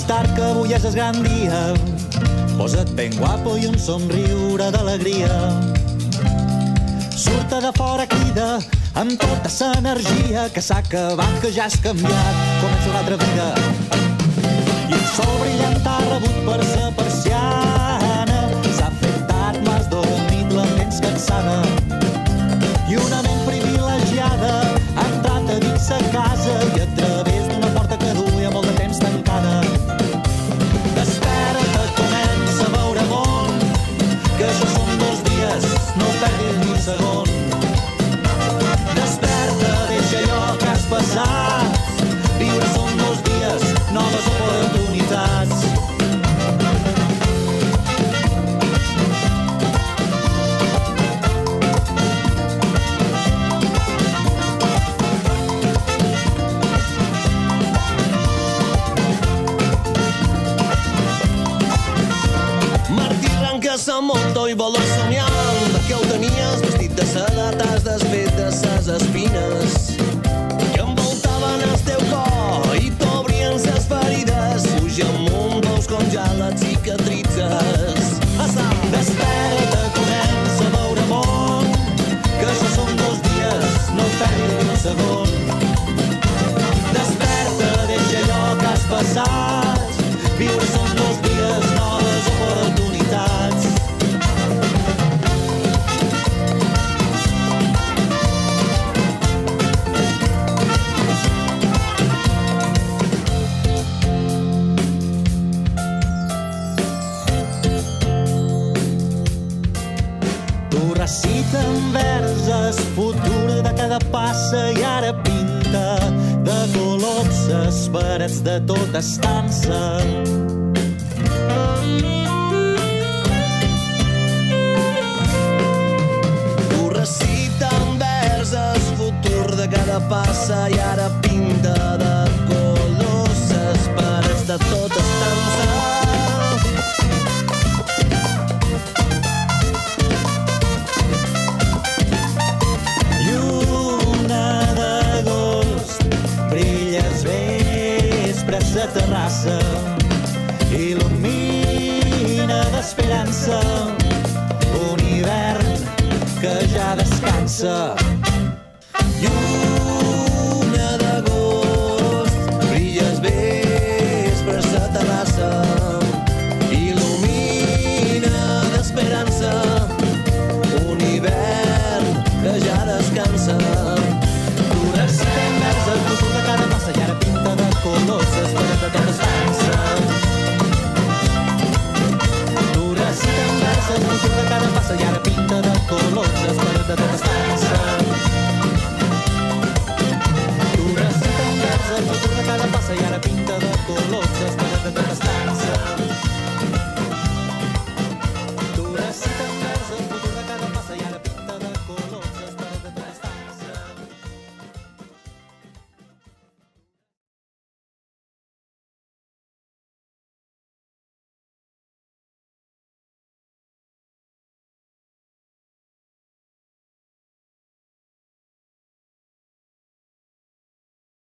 tard que avui és el gran dia. Posa't ben guapo i un somriure d'alegria. Surta de fora, crida amb tota l'energia, que s'ha acabat, que ja has canviat, comença una altra vida. I el sol brillant t'ha rebut per sa persiana, s'ha fet tard, m'has dormit, la tens cansada. I una ment privilegiada ha entrat a dins sa casa i a través d'una porta que duia molt de temps tancada. Desperta, comença a veure món, que això són 2 dies, no perdis ni un segon. Desperta, deixa allò que has passat, viure són 2 dies, noves oportunitats. Sa moto i voler somiant, perquè ho tenies vestit de seda, t'has desfet de ses espines que envoltaven el teu cor i t'obrien ses ferides. Fuja amunt, veus com ja les cicatritzes. Desperta, comença a veure món, que això són 2 dies, no perdis ni un segon. Desperta, deixa allò que has passat, viure són 2 dies, noves oportunitats. Recita en vers el futur de cada passa i ara pinta de colors les parets de tota estança. Tu recita en vers el futur de cada passa i ara pinta de colors les parets de tota estança. La terrassa il·lumina d'esperança un hivern que ja descansa. Lluna d'agost, brilla els vespres la terrassa, il·lumina d'esperança un hivern que ja descansa. Tu recita en vers el futur de cada passa i ara pinta de colors les parets de tota estança. Tu recita en vers el futur de cada passa i ara pinta de colors les parets de tota estança. Tu recita en vers el futur de cada passa i ara pinta de colors